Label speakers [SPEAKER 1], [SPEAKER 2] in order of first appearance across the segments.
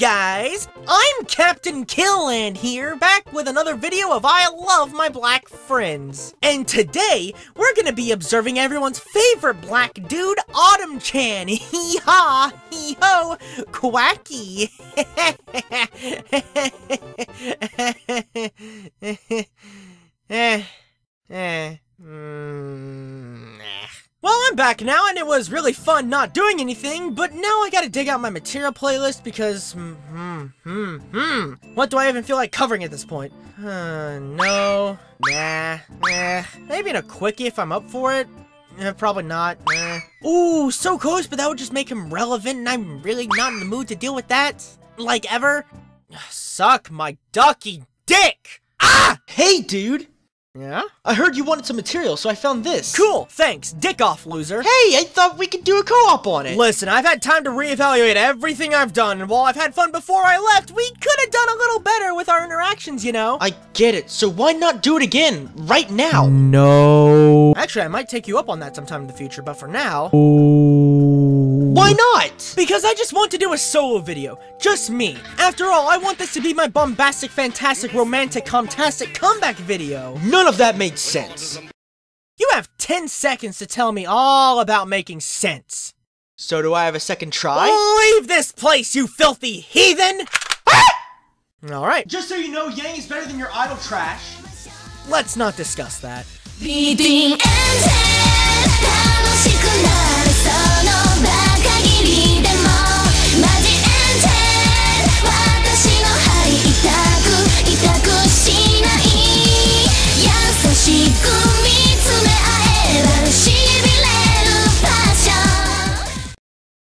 [SPEAKER 1] guys, I'm Captain Killand here, back with another video of I Love My Black Friends. And today, we're gonna be observing everyone's favorite black dude, Autumn-chan. Hee-haw, hee-ho, quacky. Well, I'm back now, and it was really fun not doing anything, but now I gotta dig out my material playlist because, what do I even feel like covering at this point? No, maybe in a quickie if I'm up for it. Probably not. Ooh, so close, but that would just make him relevant, and I'm really not in the mood to deal with that. Like, ever. Suck my ducky dick! Ah!
[SPEAKER 2] Hey, dude!
[SPEAKER 1] Yeah?
[SPEAKER 2] I heard you wanted some material, so I found this.
[SPEAKER 1] Cool, thanks. Dick off, loser.
[SPEAKER 2] Hey, I thought we could do a co-op on it.
[SPEAKER 1] Listen, I've had time to reevaluate everything I've done, and while I've had fun before I left, we could have done a little better with our interactions, you know?
[SPEAKER 2] I get it, so why not do it again, right now?
[SPEAKER 1] No. Actually, I might take you up on that sometime in the future, but for now...
[SPEAKER 2] Why not?
[SPEAKER 1] Because I just want to do a solo video. Just me. After all, I want this to be my bombastic, fantastic, romantic, comtastic comeback video.
[SPEAKER 2] None of that made sense.
[SPEAKER 1] You have 10 seconds to tell me all about making sense.
[SPEAKER 2] So do I have a second try?
[SPEAKER 1] Leave this place, you filthy heathen! Alright.
[SPEAKER 2] Just so you know, Yang is better than your idol trash.
[SPEAKER 1] Let's not discuss that.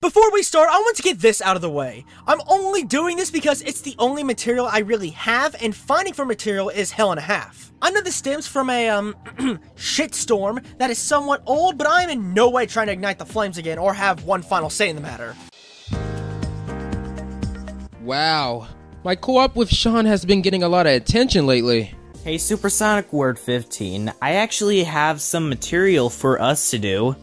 [SPEAKER 1] Before we start, I want to get this out of the way. I'm only doing this because it's the only material I really have, and finding for material is hell and a half. I know this stems from a, shitstorm that is somewhat old, but I am in no way trying to ignite the flames again or have one final say in the matter.
[SPEAKER 3] Wow. My co-op with Sean has been getting a lot of attention lately.
[SPEAKER 4] Hey, supersonicward15, I actually have some material for us to do.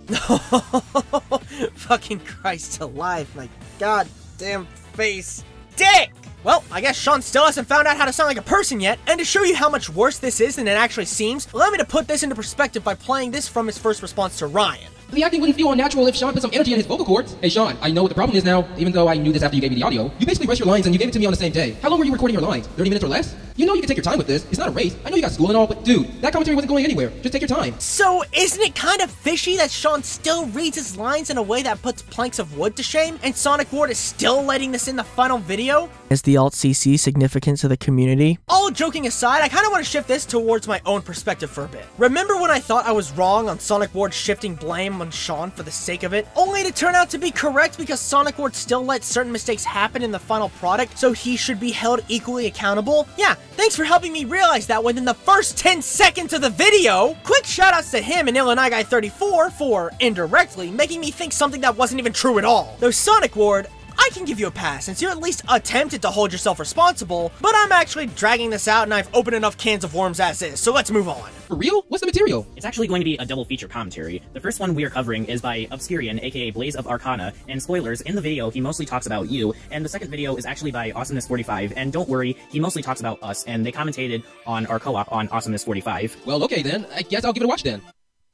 [SPEAKER 1] Fucking Christ alive, my goddamn face. Dick! Well, I guess Sean still hasn't found out how to sound like a person yet, and to show you how much worse this is than it actually seems, allow me to put this into perspective by playing this from his first response to Ryan.
[SPEAKER 3] The acting wouldn't feel unnatural if Sean put some energy in his vocal cords. Hey Sean, I know what the problem is now, even though I knew this after you gave me the audio. You basically rushed your lines and you gave it to me on the same day. How long were you recording your lines? 30 minutes or less? You know you can take your time with this. It's not a race. I know you got school and all, but dude, that commentary wasn't going anywhere. Just take your time.
[SPEAKER 1] So, isn't it kind of fishy that Sean still reads his lines in a way that puts planks of wood to shame, and Sonic Ward is still letting this in the final video? Is the Alt-CC significant to the community? All joking aside, I kind of want to shift this towards my own perspective for a bit. Remember when I thought I was wrong on Sonic Ward shifting blame on Sean for the sake of it, only to turn out to be correct because Sonic Ward still lets certain mistakes happen in the final product, so he should be held equally accountable? Yeah, thanks for helping me realize that within the first 10 seconds of the video! Quick shoutouts to him and Illinois Guy 34 for, indirectly, making me think something that wasn't even true at all. Though Sonic Ward, I can give you a pass since you at least attempted to hold yourself responsible, but I'm actually dragging this out and I've opened enough cans of worms as is, so let's move on.
[SPEAKER 3] For real? What's the material?
[SPEAKER 5] It's actually going to be a double feature commentary. The first one we are covering is by Obscurian, aka Blaze of Arcana, and spoilers, in the video he mostly talks about you, and the second video is actually by Awesomeness45, and don't worry, he mostly talks about us, and they commentated on our co-op on Awesomeness45.
[SPEAKER 3] Well, okay then. I guess I'll give it a watch then.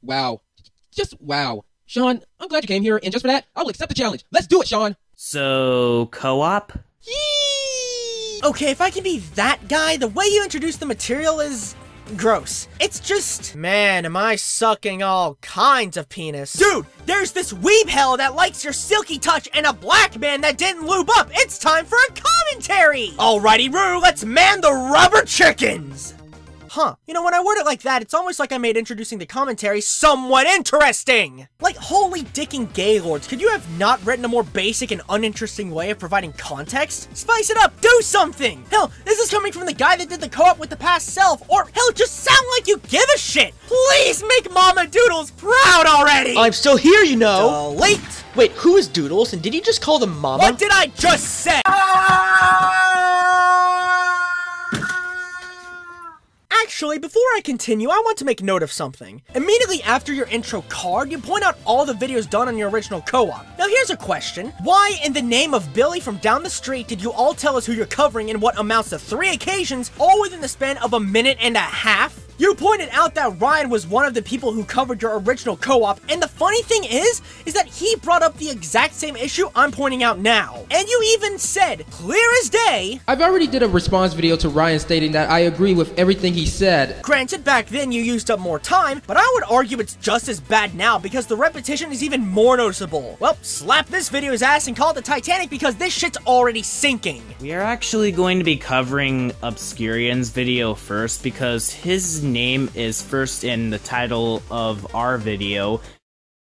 [SPEAKER 3] Wow. Just wow. Sean, I'm glad you came here, and just for that, I will accept the challenge. Let's do it, Sean!
[SPEAKER 4] So, co-op?
[SPEAKER 1] Yee! Okay, if I can be that guy, the way you introduce the material is gross. It's just, man, am I sucking all kinds of penis. Dude, there's this weeb hell that likes your silky touch and a black man that didn't lube up. It's time for a commentary! Alrighty, Roo, let's man the rubber chickens! Huh. You know, when I word it like that, it's almost like I made introducing the commentary somewhat interesting! Like, holy dicking gaylords, could you have not written a more basic and uninteresting way of providing context? Spice it up, do something! Hell, this is coming from the guy that did the co-op with the past self, or hell, just sound like you give a shit! Please make Mama Doodles proud already!
[SPEAKER 2] I'm still here, you know!
[SPEAKER 1] Delete!
[SPEAKER 2] Wait, who is Doodles, and did you just call them Mama?
[SPEAKER 1] What did I just say? Actually, before I continue, I want to make note of something. Immediately after your intro card, you point out all the videos done on your original co-op. Now here's a question. Why in the name of Billy from down the street did you all tell us who you're covering in what amounts to 3 occasions, all within the span of 1.5 minutes? You pointed out that Ryan was one of the people who covered your original co-op, and the funny thing is that he brought up the exact same issue I'm pointing out now. And you even said, clear as day,
[SPEAKER 3] I've already did a response video to Ryan stating that I agree with everything he said.
[SPEAKER 1] Granted, back then you used up more time, but I would argue it's just as bad now because the repetition is even more noticeable. Well, slap this video's ass and call it the Titanic because this shit's already sinking.
[SPEAKER 4] We are actually going to be covering Obscurian's video first because his name is first in the title of our video.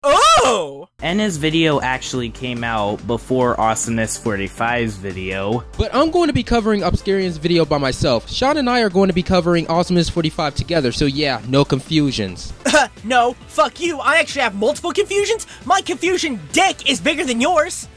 [SPEAKER 1] Oh!
[SPEAKER 4] And his video actually came out before Awesomeness45's video.
[SPEAKER 3] But I'm going to be covering Obscurian's video by myself. Sean and I are going to be covering Awesomeness45 together, so yeah, no confusions.
[SPEAKER 1] No, fuck you, I actually have multiple confusions. My confusion dick is bigger than yours.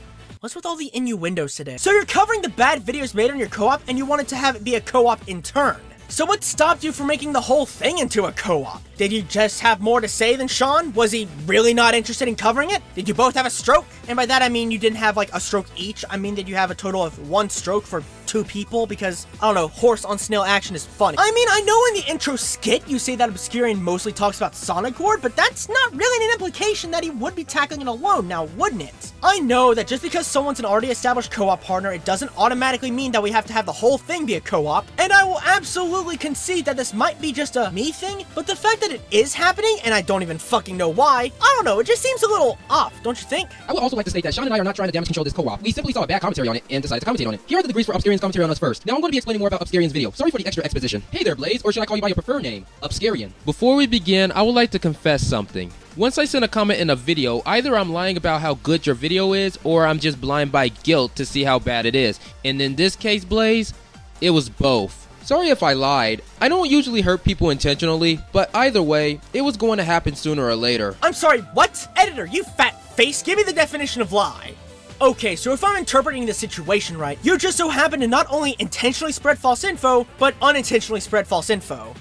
[SPEAKER 1] What's with all the innuendos today? So you're covering the bad videos made on your co-op and you wanted to have it be a co-op in turn. So what stopped you from making the whole thing into a co-op? Did you just have more to say than Sean? Was he really not interested in covering it? Did you both have a stroke? And by that I mean you didn't have like a stroke each. I mean, did you have a total of 1 stroke for 2 people? Because, I don't know, horse on snail action is funny. I mean, I know in the intro skit you say that Obscurian mostly talks about Sonic Ward, but that's not really an implication that he would be tackling it alone, now wouldn't it? I know that just because someone's an already established co-op partner, it doesn't automatically mean that we have to have the whole thing be a co-op, and I will absolutely concede that this might be just a me thing, but the fact that it is happening, and I don't even fucking know why, I don't know, it just seems a little off, don't you think?
[SPEAKER 3] I would also like to state that Sean and I are not trying to damage control this co-op. We simply saw a bad commentary on it and decided to commentate on it. Here are the degrees for Obscurian's commentary on us first. Now I'm going to be explaining more about Obscurian's video. Sorry for the extra exposition. Hey there, Blaze, or should I call you by your preferred name, Obscurian? Before we begin, I would like to confess something. Once I send a comment in a video, either I'm lying about how good your video is, or I'm just blind by guilt to see how bad it is. And in this case, Blaze, it was both. Sorry if I lied. I don't usually hurt people intentionally, but either way, it was going to happen sooner or later.
[SPEAKER 1] I'm sorry, what? Editor, you fat face, give me the definition of lie. Okay, so if I'm interpreting the situation right, you just so happen to not only intentionally spread false info, but unintentionally spread false info.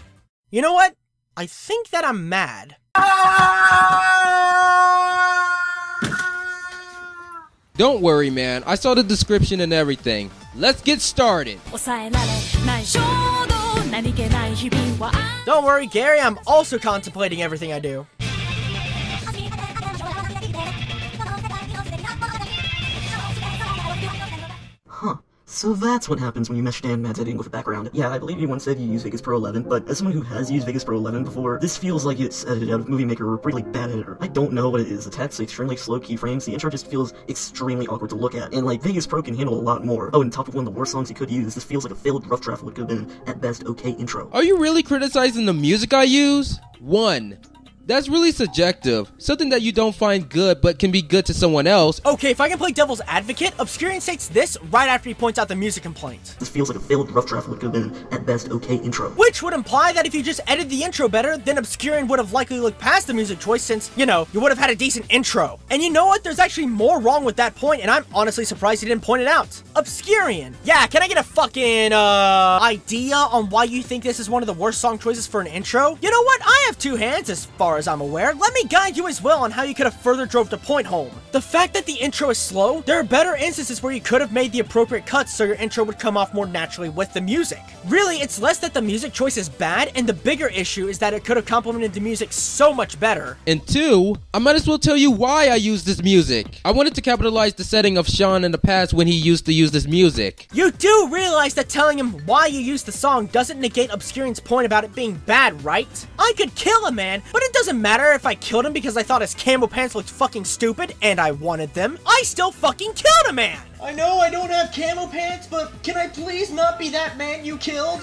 [SPEAKER 1] You know what? I think that I'm mad.
[SPEAKER 3] Don't worry, man. I saw the description and everything. Let's get started.
[SPEAKER 1] Don't worry, Gary, I'm also contemplating everything I do.
[SPEAKER 6] Huh. So that's what happens when you mesh StanMad's editing with a background. Yeah, I believe you once said you use Vegas Pro 11, but as someone who has used Vegas Pro 11 before, this feels like it's edited out of Movie Maker or a really bad editor. I don't know what it is. The text, extremely slow keyframes, the intro just feels extremely awkward to look at, and like, Vegas Pro can handle a lot more. Oh, and top of one of the worst songs you could use, this feels like a failed rough draft what could have been, at best, okay intro.
[SPEAKER 3] Are you really criticizing the music I use? 1. That's really subjective. Something that you don't find good but can be good to someone else.
[SPEAKER 1] Okay, if I can play devil's advocate, Obscurian states this right after he points out the music complaint.
[SPEAKER 6] This feels like a failed rough draft what could have been, at best, okay intro.
[SPEAKER 1] Which would imply that if you just edited the intro better, then Obscurian would have likely looked past the music choice since, you know, you would have had a decent intro. And you know what? There's actually more wrong with that point, and I'm honestly surprised he didn't point it out. Obscurian. Yeah, can I get a fucking, idea on why you think this is one of the worst song choices for an intro? You know what? I have 2 hands as far as I'm aware. Let me guide you as well on how you could have further drove the point home. The fact that the intro is slow, there are better instances where you could have made the appropriate cuts so your intro would come off more naturally with the music. Really, it's less that the music choice is bad, and the bigger issue is that it could have complemented the music so much better.
[SPEAKER 3] And 2, I might as well tell you why I use this music. I wanted to capitalize the setting of Sean in the past when he used to use this music.
[SPEAKER 1] You do realize that telling him why you used the song doesn't negate Obscurian's point about it being bad, right? I could kill a man, but it doesn't matter if I killed him because I thought his camo pants looked fucking stupid and I wanted them. I still fucking killed a man!
[SPEAKER 2] I know I don't have camo pants, but can I please not be that man you killed?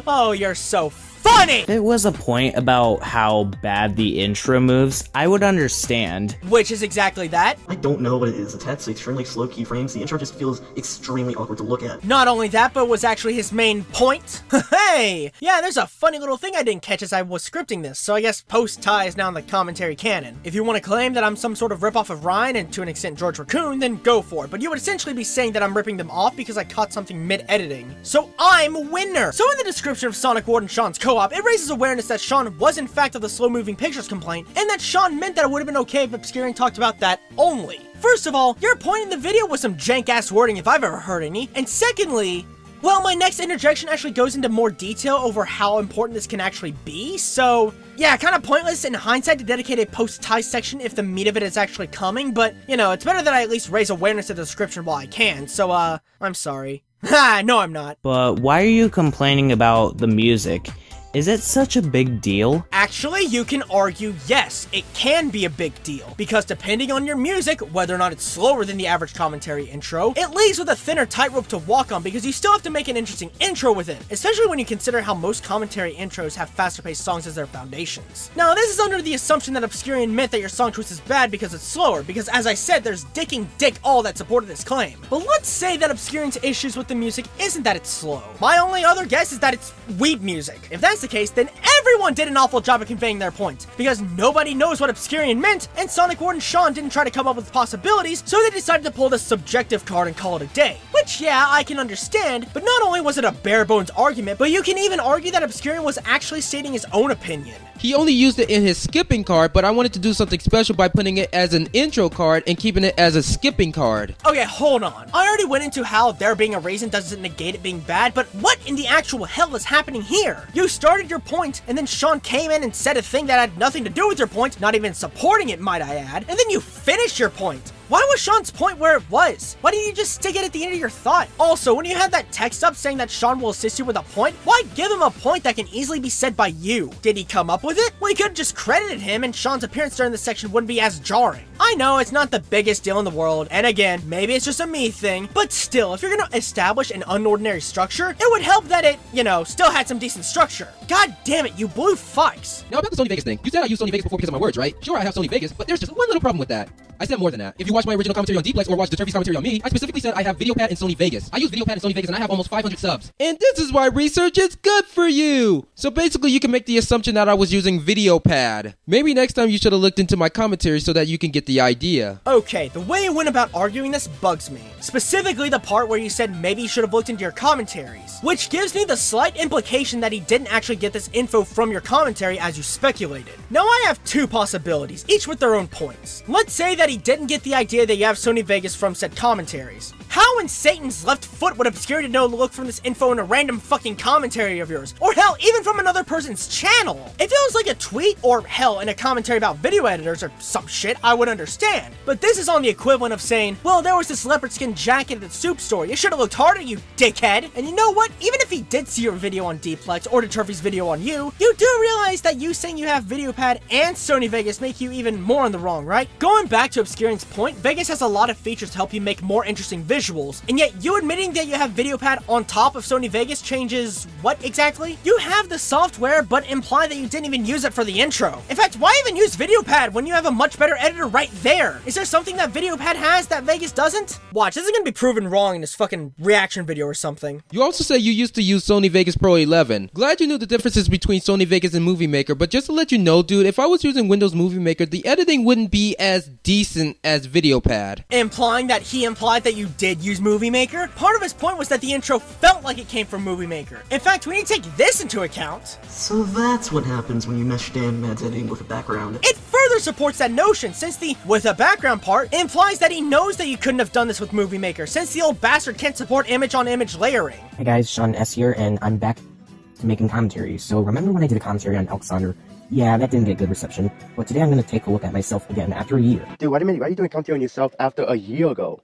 [SPEAKER 1] Oh, you're so funny!
[SPEAKER 4] If it was a point about how bad the intro moves, I would understand.
[SPEAKER 1] Which is exactly that.
[SPEAKER 6] I don't know what it is. It's had extremely slow keyframes. The intro just feels extremely awkward to look at.
[SPEAKER 1] Not only that, but was actually his main point. Hey! Yeah, there's a funny little thing I didn't catch as I was scripting this, so I guess post-tie is now in the commentary canon. If you want to claim that I'm some sort of ripoff of Ryan and to an extent George Raccoon, then go for it, but you would essentially be saying that I'm ripping them off because I caught something mid-editing. So I'm winner! So in the description of Sonic Ward and Sean's co-op, it raises awareness that Sean was in fact of the slow-moving pictures complaint, and that Sean meant that it would have been okay if Obscurian talked about that only. First of all, your point in the video was some jank-ass wording if I've ever heard any, and secondly, well, my next interjection actually goes into more detail over how important this can actually be, so yeah, kind of pointless in hindsight to dedicate a post-tie section if the meat of it is actually coming, but, you know, it's better that I at least raise awareness of the description while I can, so, I'm sorry. Ha, no I'm not.
[SPEAKER 4] But why are you complaining about the music? Is it such a big deal?
[SPEAKER 1] Actually, you can argue yes, it can be a big deal, because depending on your music, whether or not it's slower than the average commentary intro, it leaves with a thinner tightrope to walk on because you still have to make an interesting intro with it, especially when you consider how most commentary intros have faster-paced songs as their foundations. Now, this is under the assumption that Obscurian meant that your song choice is bad because it's slower, because as I said, there's dicking dick all that supported this claim. But let's say that Obscurian's issues with the music isn't that it's slow. My only other guess is that it's weeb music. If that's the case, then everyone did an awful job of conveying their point, because nobody knows what Obscurian meant, and Sonic Ward and Sean didn't try to come up with possibilities, so they decided to pull the subjective card and call it a day. Which, yeah, I can understand, but not only was it a bare-bones argument, but you can even argue that Obscurian was actually stating his own opinion.
[SPEAKER 3] He only used it in his skipping card, but I wanted to do something special by putting it as an intro card and keeping it as a skipping card.
[SPEAKER 1] Okay, hold on. I already went into how there being a reason doesn't negate it being bad, but what in the actual hell is happening here? You started your point, and then Sean came in and said a thing that had nothing to do with your point, not even supporting it, might I add, and then you finished your point. Why was Sean's point where it was? Why didn't you just stick it at the end of your thought? Also, when you had that text up saying that Sean will assist you with a point, why give him a point that can easily be said by you? Did he come up with it? Well, he could have just credited him and Sean's appearance during this section wouldn't be as jarring. I know it's not the biggest deal in the world, and again, maybe it's just a me thing, but still, if you're gonna establish an unordinary structure, it would help that it, you know, still had some decent structure. God damn it, you blue fucks.
[SPEAKER 3] Now about the Sony Vegas thing. You said I used Sony Vegas before because of my words, right? Sure, I have Sony Vegas, but there's just one little problem with that. I said more than that. If you watch my original commentary on Dplex or watch the Turfy's commentary on me, I specifically said I have VideoPad and Sony Vegas. I use VideoPad and Sony Vegas and I have almost 500 subs. And this is why research is good for you! So basically you can make the assumption that I was using VideoPad. Maybe next time you should have looked into my commentary so that you can get the idea.
[SPEAKER 1] Okay, the way you went about arguing this bugs me. Specifically the part where you said maybe you should have looked into your commentaries, which gives me the slight implication that he didn't actually get this info from your commentary as you speculated. Now I have two possibilities, each with their own points. Let's say that he didn't get the idea that you have Sony Vegas from said commentaries. How in Satan's left foot would Obscurian to know to look from this info in a random fucking commentary of yours? Or hell, even from another person's channel? If it was like a tweet, or hell, in a commentary about video editors or some shit, I would understand. But this is on the equivalent of saying, well, there was this leopard skin jacket at the soup store. You should have looked harder, you dickhead. And you know what? Even if he did see your video on Dplex or Turfy's video on you do realize that you saying you have VideoPad and Sony Vegas make you even more in the wrong, right? Going back to Obscurian's point, Vegas has a lot of features to help you make more interesting visuals, and yet you admitting that you have VideoPad on top of Sony Vegas changes what exactly? You have the software, but imply that you didn't even use it for the intro. In fact, why even use VideoPad when you have a much better editor right there? Is there something that VideoPad has that Vegas doesn't? Watch, this is gonna be proven wrong in this fucking reaction video or something.
[SPEAKER 3] You also say you used to use Sony Vegas Pro 11. Glad you knew the differences between Sony Vegas and Movie Maker, but just to let you know, dude, if I was using Windows Movie Maker, the editing wouldn't be as decent as VideoPad.
[SPEAKER 1] Implying that he implied that you did use Movie Maker? Part of his point was that the intro felt like it came from Movie Maker. In fact, we need to take this into account.
[SPEAKER 6] So that's what happens when you mesh Dan Mad's editing with a background.
[SPEAKER 1] It further supports that notion, since the with a background part implies that he knows that you couldn't have done this with Movie Maker, since the old bastard can't support image-on-image layering.
[SPEAKER 7] Hey guys, Sean S here, and I'm back to making commentary. So remember when I did a commentary on Alexander? Yeah, that didn't get good reception, but today I'm going to take a look at myself again after a year.
[SPEAKER 8] Dude, wait a minute, why are you doing commentary on yourself after a year ago?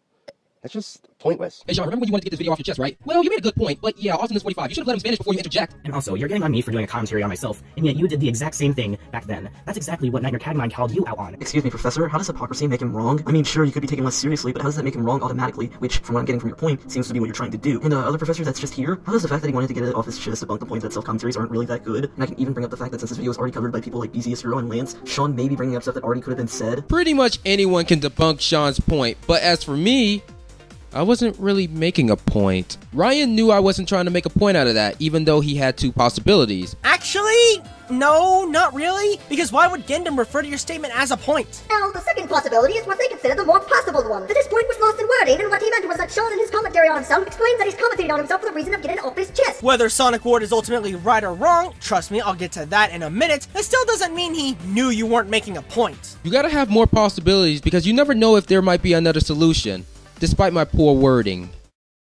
[SPEAKER 8] That's just pointless.
[SPEAKER 3] Hey Sean, remember when you wanted to get this video off your chest, right? Well, you made a good point, but yeah, Awesomeness45, you should have let him finish before you interject.
[SPEAKER 7] And also, you're getting on me for doing a commentary on myself, and yet you did the exact same thing back then. That's exactly what Nightmare Cagmine called you out on.
[SPEAKER 6] Excuse me, Professor, how does hypocrisy make him wrong? I mean, sure, you could be taken less seriously, but how does that make him wrong automatically? Which, from what I'm getting from your point, seems to be what you're trying to do. And other professor that's just here, how does the fact that he wanted to get it off his chest debunk the point that self-commentaries aren't really that good? And I can even bring up the fact that since this video is already covered by people like PSEUDO and Lance, Sean may be bringing up stuff that already could have been said.
[SPEAKER 9] Pretty much anyone can debunk Sean's point, but as for me, I wasn't really making a point. Ryan knew I wasn't trying to make a point out of that, even though he had two possibilities.
[SPEAKER 1] Actually, no, not really. Because why would Gendam refer to your statement as a point?
[SPEAKER 10] Now, the second possibility is what they consider the more possible one. That his point was lost in wording, and what he meant was that Sean in his commentary on himself explains that he's commentating on himself for the reason of getting it off his chest.
[SPEAKER 1] Whether Sonic Ward is ultimately right or wrong, trust me, I'll get to that in a minute, that still doesn't mean he knew you weren't making a point.
[SPEAKER 9] You gotta have more possibilities because you never know if there might be another solution, despite my poor wording.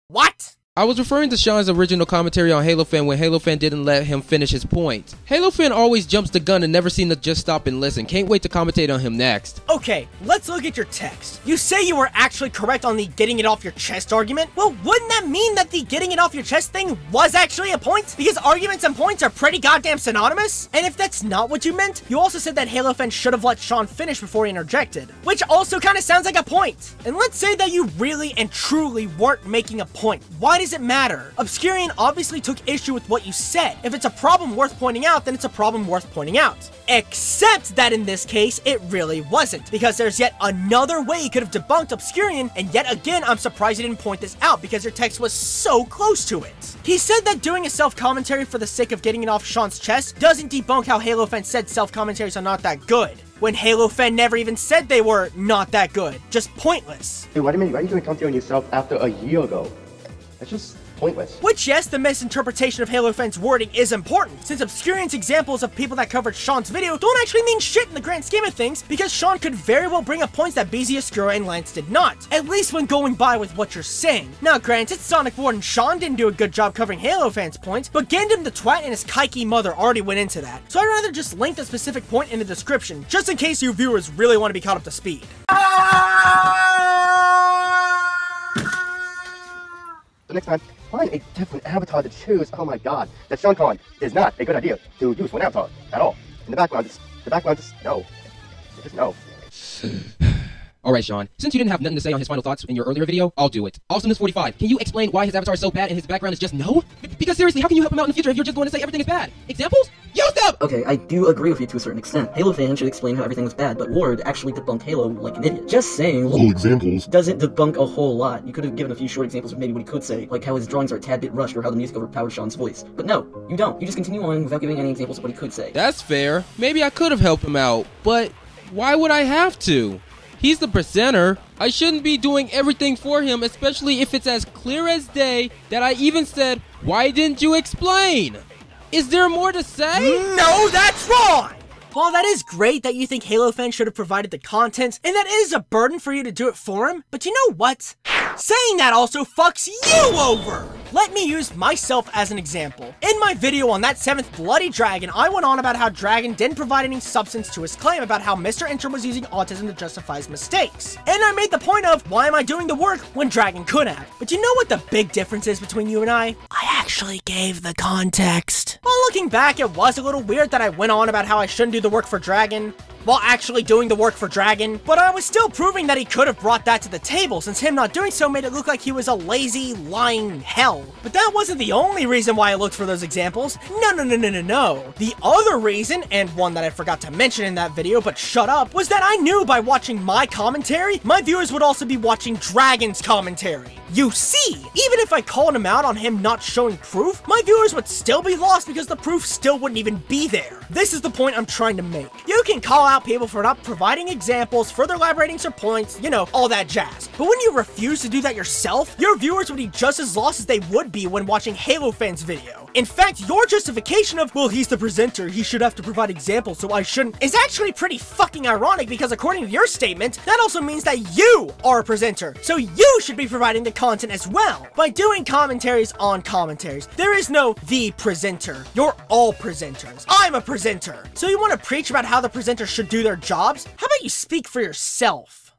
[SPEAKER 1] What?
[SPEAKER 9] I was referring to Sean's original commentary on Halofan when Halofan didn't let him finish his point. Halofan always jumps the gun and never seemed to just stop and listen. Can't wait to commentate on him next.
[SPEAKER 1] Okay, let's look at your text. You say you were actually correct on the getting it off your chest argument? Well, wouldn't that mean that the getting it off your chest thing was actually a point? Because arguments and points are pretty goddamn synonymous? And if that's not what you meant, you also said that Halofan should have let Sean finish before he interjected, which also kind of sounds like a point. And let's say that you really and truly weren't making a point. Why does it matter? Obscurian obviously took issue with what you said. If it's a problem worth pointing out, then it's a problem worth pointing out. Except that in this case, it really wasn't, because there's yet another way you could have debunked Obscurian, and yet again, I'm surprised you didn't point this out because your text was so close to it. He said that doing a self-commentary for the sake of getting it off Sean's chest doesn't debunk how Halofan said self-commentaries are not that good, when Halofan never even said they were not that good, just pointless.
[SPEAKER 8] Hey, why are you doing a commentary on yourself after a year ago? That's just pointless.
[SPEAKER 1] Which, yes, the misinterpretation of Halofan's wording is important, since Obscurian's examples of people that covered Sean's video don't actually mean shit in the grand scheme of things, because Sean could very well bring up points that BZ Oscuro and Lance did not, at least when going by with what you're saying. Now granted, Sonic Ward and Sean didn't do a good job covering Halofan's points, but Gandam the Twat and his kike mother already went into that, so I'd rather just link the specific point in the description, just in case you viewers really want to be caught up to speed.
[SPEAKER 8] The next time, find a different avatar to choose. Oh my god, that Sean Con is not a good idea to use one avatar at all. In the background, no. Just no.
[SPEAKER 3] Alright, Sean, since you didn't have nothing to say on his final thoughts in your earlier video, I'll do it. Awesomeness45, can you explain why his avatar is so bad and his background is just no? Because seriously, how can you help him out in the future if you're just going to say everything is bad? Examples? Use them!
[SPEAKER 6] Okay, I do agree with you to a certain extent. Halofan should explain how everything was bad, but Ward actually debunked Halo like an idiot. Just saying
[SPEAKER 11] little examples
[SPEAKER 6] doesn't debunk a whole lot. You could have given a few short examples of maybe what he could say, like how his drawings are a tad bit rushed or how the music overpowered Sean's voice. But no, you don't. You just continue on without giving any examples of what he could say.
[SPEAKER 9] That's fair. Maybe I could have helped him out, but why would I have to? He's the presenter. I shouldn't be doing everything for him, especially if it's as clear as day that I even said, why didn't you explain? Is there more to say?
[SPEAKER 1] No, that's wrong! While that is great that you think Halofan should have provided the content, and that is a burden for you to do it for him, but you know what? Saying that also fucks you over! Let me use myself as an example. In my video on that 7th Bloody Dragon, I went on about how Dragon didn't provide any substance to his claim about how Mr. Inter was using autism to justify his mistakes. And I made the point of, why am I doing the work when Dragon could have? But you know what the big difference is between you and I actually gave the context. While looking back, it was a little weird that I went on about how I shouldn't do the work for Dragon, while actually doing the work for Dragon, but I was still proving that he could have brought that to the table, since him not doing so made it look like he was a lazy, lying hell. But that wasn't the only reason why I looked for those examples. No. The other reason, and one that I forgot to mention in that video, but shut up, was that I knew by watching my commentary, my viewers would also be watching Dragon's commentary. You see, even if I called him out on him not showing proof, my viewers would still be lost because the proof still wouldn't even be there. This is the point I'm trying to make. You can call out people for not providing examples, further elaborating some points, you know, all that jazz. But when you refuse to do that yourself, your viewers would be just as lost as they would be when watching Halofan's video. In fact, your justification of, well, he's the presenter, he should have to provide examples, so I shouldn't, is actually pretty fucking ironic, because according to your statement, that also means that you are a presenter, so you should be providing the content as well. By doing commentaries on commentaries, there is no the presenter. You're all presenters. I'm a presenter. So you want to preach about how the presenter should do their jobs? How about you speak for yourself?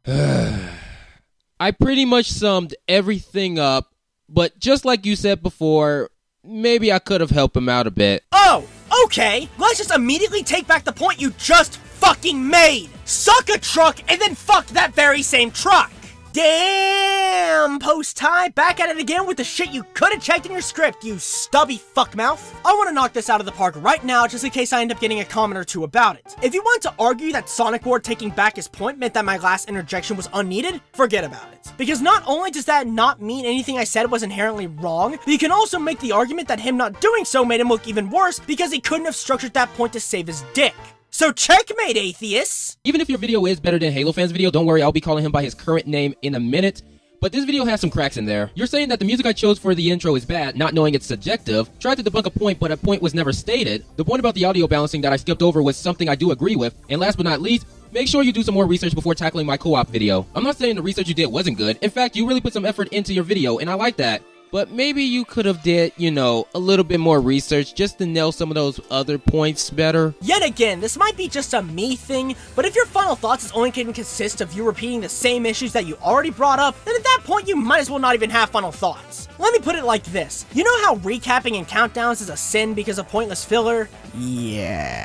[SPEAKER 9] I pretty much summed everything up, but just like you said before, maybe I could have helped him out a bit.
[SPEAKER 1] Oh, okay. Let's just immediately take back the point you just fucking made. Suck a truck and then fuck that very same truck. Damn, post-tie, back at it again with the shit you could've checked in your script, you stubby fuckmouth. I want to knock this out of the park right now, just in case I end up getting a comment or two about it. If you want to argue that Sonic Ward taking back his point meant that my last interjection was unneeded, forget about it. Because not only does that not mean anything I said was inherently wrong, but you can also make the argument that him not doing so made him look even worse because he couldn't have structured that point to save his dick. So checkmate, atheists!
[SPEAKER 3] Even if your video is better than Halofan's video, don't worry, I'll be calling him by his current name in a minute. But this video has some cracks in there. You're saying that the music I chose for the intro is bad, not knowing it's subjective. Tried to debunk a point, but a point was never stated. The point about the audio balancing that I skipped over was something I do agree with. And last but not least, make sure you do some more research before tackling my co-op video. I'm not saying the research you did wasn't good. In fact, you really put some effort into your video, and I like that. But maybe you could have did, you know, a little bit more research just to nail some of those other points better.
[SPEAKER 1] Yet again, this might be just a me thing, but if your final thoughts is only going to consist of you repeating the same issues that you already brought up, then at that point you might as well not even have final thoughts. Let me put it like this. You know how recapping and countdowns is a sin because of pointless filler? Yeah.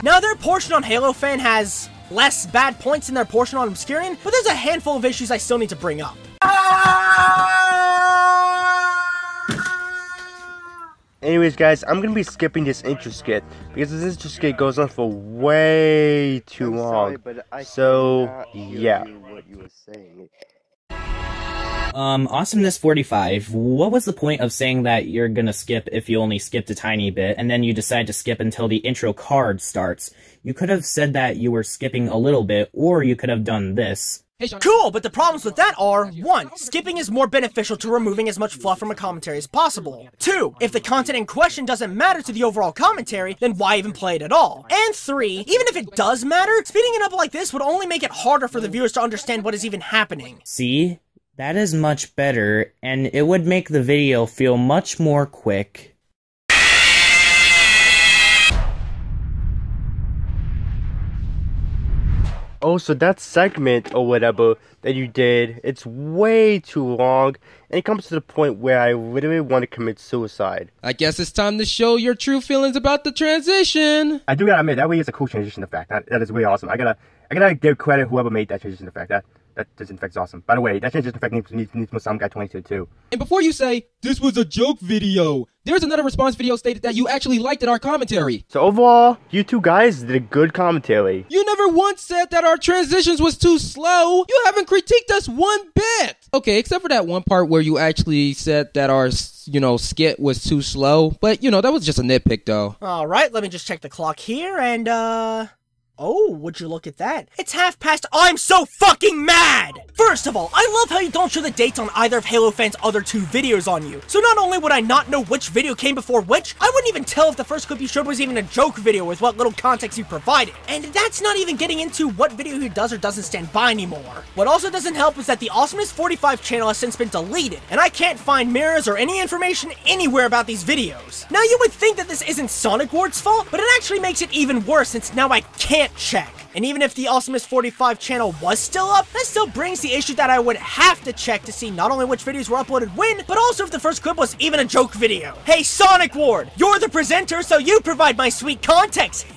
[SPEAKER 1] Now their portion on Halofan has less bad points than their portion on Obscurian, but there's a handful of issues I still need to bring up.
[SPEAKER 8] Anyways, guys, I'm gonna be skipping this intro skit because this intro skit goes on for way too long. So, yeah.
[SPEAKER 5] Awesomeness45, what was the point of saying that you're gonna skip if you only skipped a tiny bit, and then you decide to skip until the intro card starts? You could have said that you were skipping a little bit, or you could have done this.
[SPEAKER 1] Cool, but the problems with that are, 1. Skipping is more beneficial to removing as much fluff from a commentary as possible. 2. If the content in question doesn't matter to the overall commentary, then why even play it at all? And 3. Even if it does matter, speeding it up like this would only make it harder for the viewers to understand what is even happening.
[SPEAKER 5] See? That is much better, and it would make the video feel much more quick.
[SPEAKER 8] Oh, so that segment or whatever that you did, it's way too long, and it comes to the point where I literally want to commit suicide.
[SPEAKER 9] I guess it's time to show your true feelings about the transition.
[SPEAKER 8] I do gotta admit, that way is a cool transition effect. That is really awesome. I gotta give credit whoever made that transition effect. That transition effect is awesome. By the way, that transition effect needs more Sound Guy 22 too.
[SPEAKER 3] And before you say, this was a joke video, there's another response video stated that you actually liked our commentary.
[SPEAKER 8] So overall, you two guys did a good commentary.
[SPEAKER 9] You never once said that our transitions was too slow. You haven't critiqued us one bit. Okay, except for that one part where you actually said that our, skit was too slow. But, that was just a nitpick though.
[SPEAKER 1] Alright, let me just check the clock here and, oh, would you look at that? It's 1/2 I'm so fucking mad! First of all, I love how you don't show the dates on either of Halofan's other 2 videos on you. So not only would I not know which video came before which, I wouldn't even tell if the first clip you showed was even a joke video with what little context you provided. And that's not even getting into what video he does or doesn't stand by anymore. What also doesn't help is that the Awesomeness45 channel has since been deleted, and I can't find mirrors or any information anywhere about these videos. Now you would think that this isn't Sonic Ward's fault, but it actually makes it even worse since now I can't check. And even if the Awesomeness45 channel was still up, that still brings the issue that I would have to check to see not only which videos were uploaded when, but also if the first clip was even a joke video. Hey Sonic Ward, you're the presenter, so you provide my sweet context.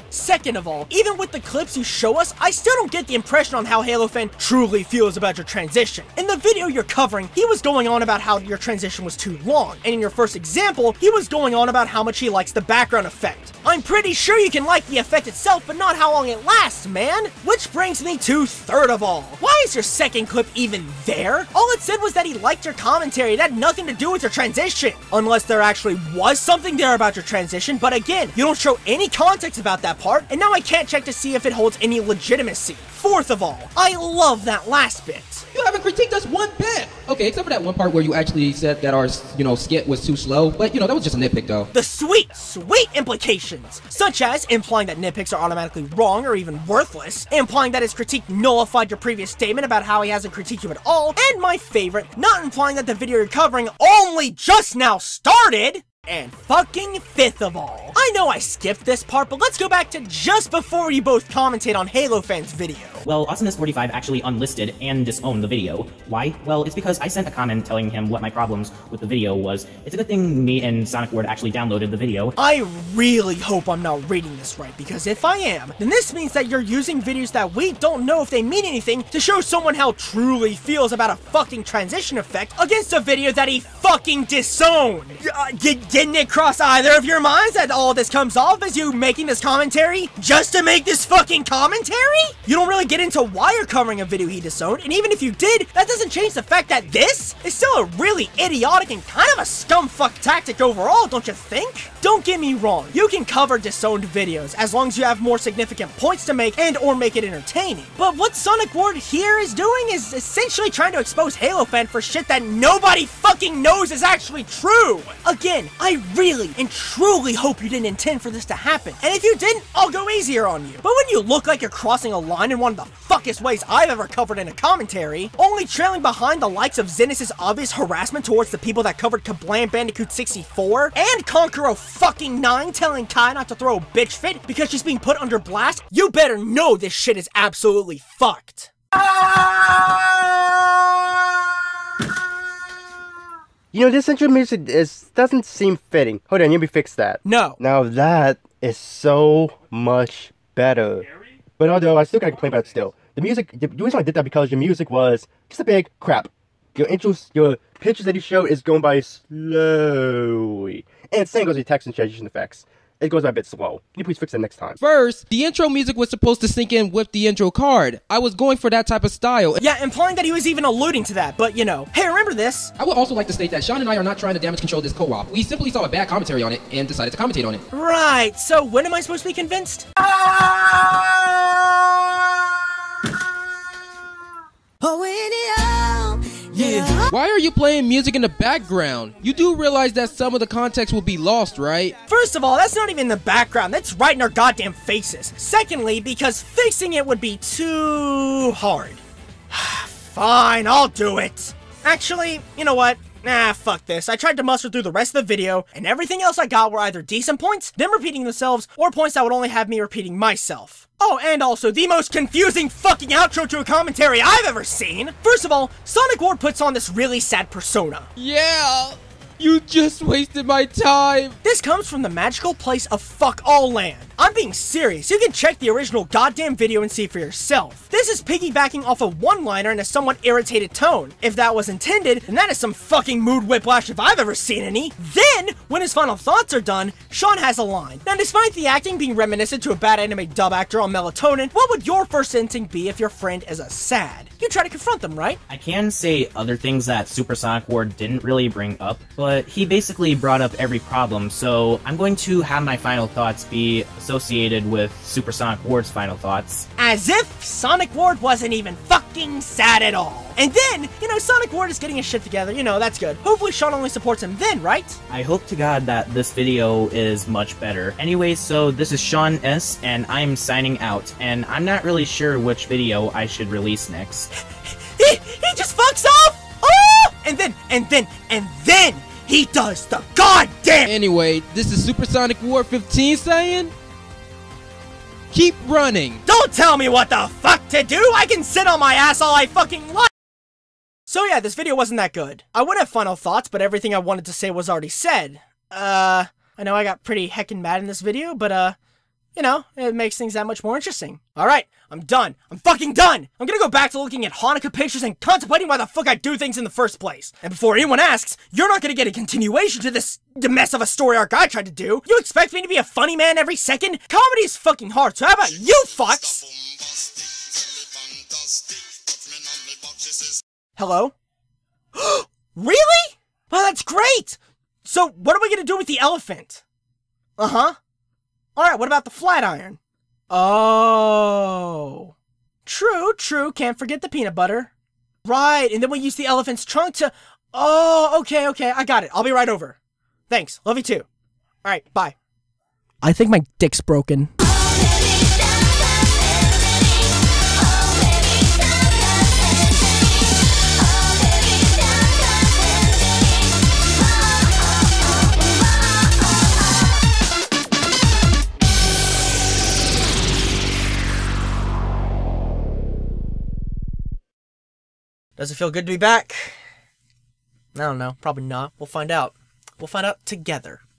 [SPEAKER 1] Second of all, even with the clips you show us, I still don't get the impression on how Halofan truly feels about your transition. In the video you're covering, he was going on about how your transition was too long, and in your first example, he was going on about how much he likes the background effect. I'm pretty sure you can like the effect itself, but not how long it lasts, man! Which brings me to third of all. Why is your second clip even there? All it said was that he liked your commentary, it had nothing to do with your transition. Unless there actually was something there about your transition, but again, you don't show any context about that part, and now I can't check to see if it holds any legitimacy. Fourth of all, I love that last bit.
[SPEAKER 3] You haven't critiqued us one bit! Okay, except for that one part where you actually said that our, skit was too slow, but, that was just a nitpick, though.
[SPEAKER 1] The sweet implications! Such as implying that nitpicks are automatically wrong or even worthless, implying that his critique nullified your previous statement about how he hasn't critiqued you at all, and my favorite, not implying that the video you're covering only just now started! And fucking fifth of all, I know I skipped this part, but let's go back to just before you both commented on Halofan's video.
[SPEAKER 5] Well, Awesomeness45 actually unlisted and disowned the video. Why? Well, it's because I sent a comment telling him what my problems with the video was. It's a good thing me and Sonic Ward actually downloaded the video.
[SPEAKER 1] I really hope I'm not reading this right, because if I am, then this means that you're using videos that we don't know if they mean anything to show someone how truly feels about a fucking transition effect against a video that he fucking disowned. Didn't it cross either of your minds that all this comes off as you making this commentary just to make this fucking commentary? You don't really get into why you're covering a video he disowned, and even if you did, that doesn't change the fact that this is still a really idiotic and kind of a scumfuck tactic overall, don't you think? Don't get me wrong, you can cover disowned videos as long as you have more significant points to make and or make it entertaining. But what Sonic Ward here is doing is essentially trying to expose Halofan for shit that nobody fucking knows is actually true. Again, I really and truly hope you didn't intend for this to happen, and if you didn't, I'll go easier on you. But when you look like you're crossing a line in one of the fuckest ways I've ever covered in a commentary, only trailing behind the likes of Zenith's obvious harassment towards the people that covered Kablam Bandicoot 64, and Conqueror fucking 9 telling Kai not to throw a bitch fit because she's being put under blast, you better know this shit is absolutely fucked.
[SPEAKER 8] You know, this intro music doesn't seem fitting. Hold on, let me fix that.
[SPEAKER 1] No.
[SPEAKER 8] Now that is so much better. But although I still gotta complain about it still. The reason I did that because your music was just a big crap. Your intros, your pictures that you show is going by slowly. And same goes with text and transition effects. It goes by a bit slow. Can you please fix that next time?
[SPEAKER 9] First, the intro music was supposed to sync in with the intro card. I was going for that type of style.
[SPEAKER 1] Yeah, implying that he was even alluding to that, but you know. Hey, remember this?
[SPEAKER 3] I would also like to state that Sean and I are not trying to damage control this co-op. We simply saw a bad commentary on it and decided to commentate on it.
[SPEAKER 1] Right, so when am I supposed to be convinced?
[SPEAKER 9] Yeah. Why are you playing music in the background? You do realize that some of the context will be lost, right?
[SPEAKER 1] First of all, that's not even in the background. That's right in our goddamn faces. Secondly, because fixing it would be too hard. Fine, I'll do it. Actually, you know what? Nah, fuck this. I tried to muster through the rest of the video, and everything else I got were either decent points, them repeating themselves, or points that would only have me repeating myself. Oh, and also, the most confusing fucking outro to a commentary I've ever seen! First of all, Sonic Ward puts on this really sad persona.
[SPEAKER 9] Yeah! You just wasted my time!
[SPEAKER 1] This comes from the magical place of Fuck All Land. I'm being serious. You can check the original goddamn video and see for yourself. This is piggybacking off a one-liner in a somewhat irritated tone. If that was intended, then that is some fucking mood whiplash if I've ever seen any. Then, when his final thoughts are done, Sean has a line. Now, despite the acting being reminiscent to a bad anime dub actor on Melatonin, what would your first instinct be if your friend is a sad? You try to confront them, right?
[SPEAKER 5] I can say other things that Supersonic Ward didn't really bring up, but he basically brought up every problem, so I'm going to have my final thoughts be associated with Supersonic Ward's final thoughts.
[SPEAKER 1] As if Sonic Ward wasn't even fucking sad at all. And then, you know, Sonic Ward is getting his shit together, you know, that's good. Hopefully Sean only supports him then, right?
[SPEAKER 5] I hope to God that this video is much better. Anyway, so this is Sean S, and I'm signing out, and I'm not really sure which video I should release next.
[SPEAKER 1] He just fucks off! Oh! And then, he does the goddamn—
[SPEAKER 9] Anyway, this is Supersonic Ward 15 saying, keep running.
[SPEAKER 1] Don't tell me what the fuck to do! I can sit on my ass all I fucking like! So yeah, this video wasn't that good. I would have final thoughts, but everything I wanted to say was already said. I know I got pretty heckin' mad in this video, but you know, it makes things that much more interesting. Alright, I'm done. I'm fucking done! I'm gonna go back to looking at Hanukkah pictures and contemplating why the fuck I do things in the first place. And before anyone asks, you're not gonna get a continuation to this mess of a story arc I tried to do. You expect me to be a funny man every second? Comedy is fucking hard, so how about you fucks? Hello? Really? Well, that's great! So, what are we gonna do with the elephant? Uh-huh. Alright, what about the flat iron? Oh. True, can't forget the peanut butter. Right, and then we use the elephant's trunk to— Oh, okay, I got it. I'll be right over. Thanks, love you too. Alright, bye. I think my dick's broken. Does it feel good to be back? I don't know. Probably not. We'll find out. We'll find out together.